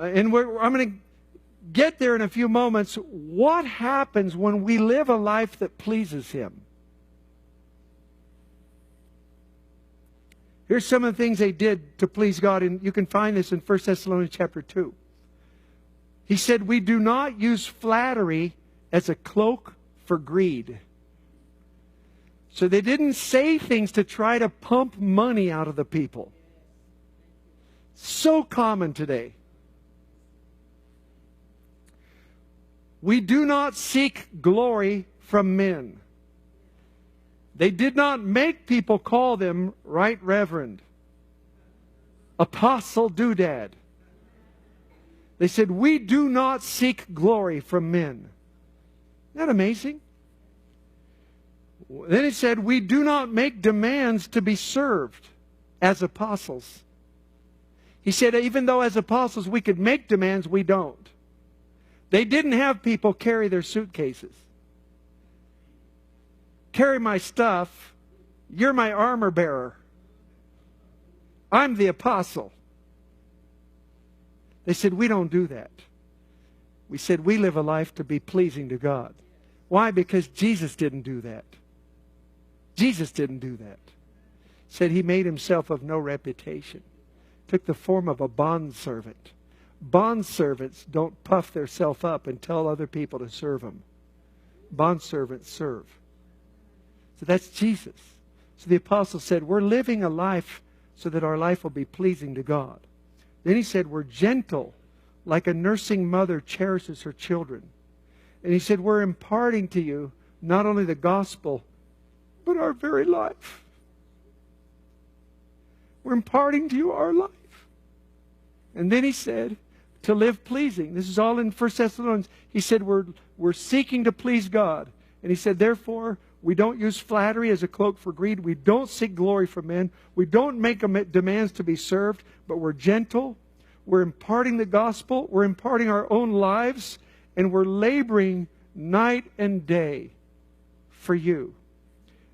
I'm going to get there in a few moments. What happens when we live a life that pleases Him? Here's some of the things they did to please God, and you can find this in 1 Thessalonians chapter 2. He said, we do not use flattery as a cloak for greed. So they didn't say things to try to pump money out of the people. So common today. We do not seek glory from men. They did not make people call them Right Reverend, Apostle Doodad. They said, we do not seek glory from men. Isn't that amazing? Then he said, we do not make demands to be served as apostles. He said, even though as apostles we could make demands, we don't. They didn't have people carry their suitcases. Carry my stuff. You're my armor bearer. I'm the apostle. They said, we don't do that. We said, we live a life to be pleasing to God. Why? Because Jesus didn't do that. Jesus didn't do that. Said He made Himself of no reputation. Took the form of a bondservant. Bondservants don't puff themselves up and tell other people to serve them. Bondservants serve. So that's Jesus. So the apostle said, we're living a life so that our life will be pleasing to God. Then he said, we're gentle, like a nursing mother cherishes her children. And he said, we're imparting to you not only the gospel, but our very life. We're imparting to you our life. And then he said, to live pleasing. This is all in 1 Thessalonians. He said, we're seeking to please God. And he said, therefore, we don't use flattery as a cloak for greed. We don't seek glory from men. We don't make demands to be served, but we're gentle. We're imparting the gospel. We're imparting our own lives. And we're laboring night and day for you.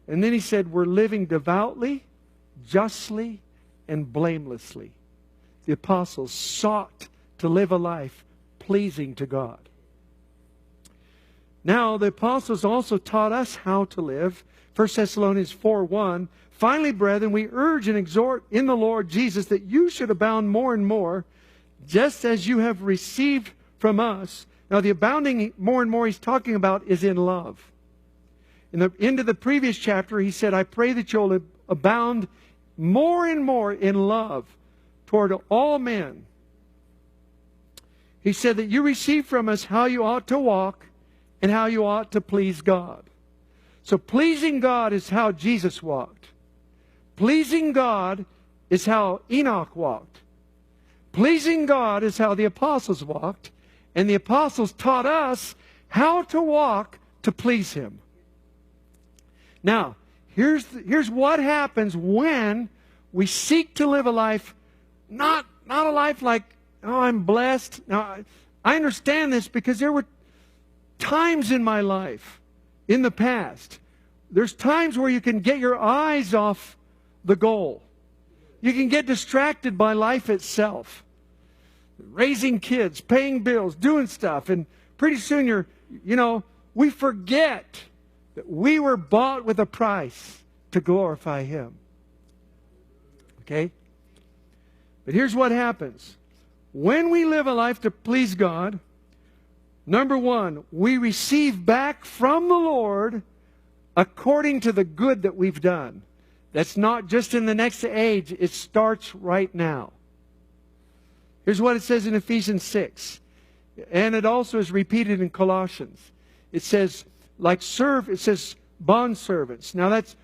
And then he said, we're living devoutly, justly, and blamelessly. The apostles sought to live a life pleasing to God. Now, the apostles also taught us how to live. 1 Thessalonians 4:1. Finally, brethren, we urge and exhort in the Lord Jesus that you should abound more and more, just as you have received from us. Now, the abounding more and more he's talking about is in love. In the end of the previous chapter, he said, I pray that you'll abound more and more in love toward all men. He said that you receive from us how you ought to walk and how you ought to please God. So pleasing God is how Jesus walked. Pleasing God is how Enoch walked. Pleasing God is how the apostles walked. And the apostles taught us how to walk to please Him. Now, here's what happens when we seek to live a life, not a life like, oh, I'm blessed. Now, I understand this because there were times in my life, in the past, there's times where you can get your eyes off the goal. You can get distracted by life itself. Raising kids, paying bills, doing stuff, and pretty soon we forget that we were bought with a price to glorify Him. Okay? But here's what happens. When we live a life to please God, number one, we receive back from the Lord according to the good that we've done. That's not just in the next age. It starts right now. Here's what it says in Ephesians 6. And it also is repeated in Colossians. It says, it says bondservants. Now that's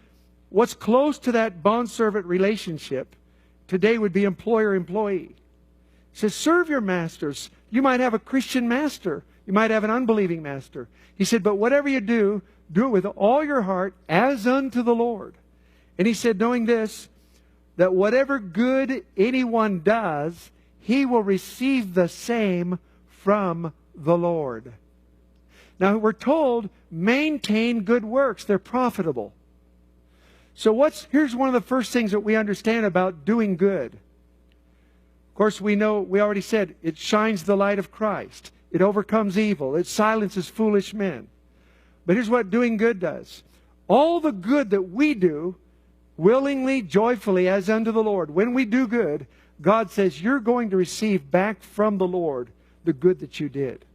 what's close to that bondservant relationship today would be employer-employee. It says, serve your masters. You might have a Christian master. You might have an unbelieving master. He said, but whatever you do, do it with all your heart as unto the Lord. And he said, knowing this, that whatever good anyone does, he will receive the same from the Lord. Now we're told, maintain good works. They're profitable. So here's one of the first things that we understand about doing good. Of course, we already said, it shines the light of Christ. It overcomes evil. It silences foolish men. But here's what doing good does. All the good that we do, willingly, joyfully, as unto the Lord, when we do good, God says, you're going to receive back from the Lord the good that you did.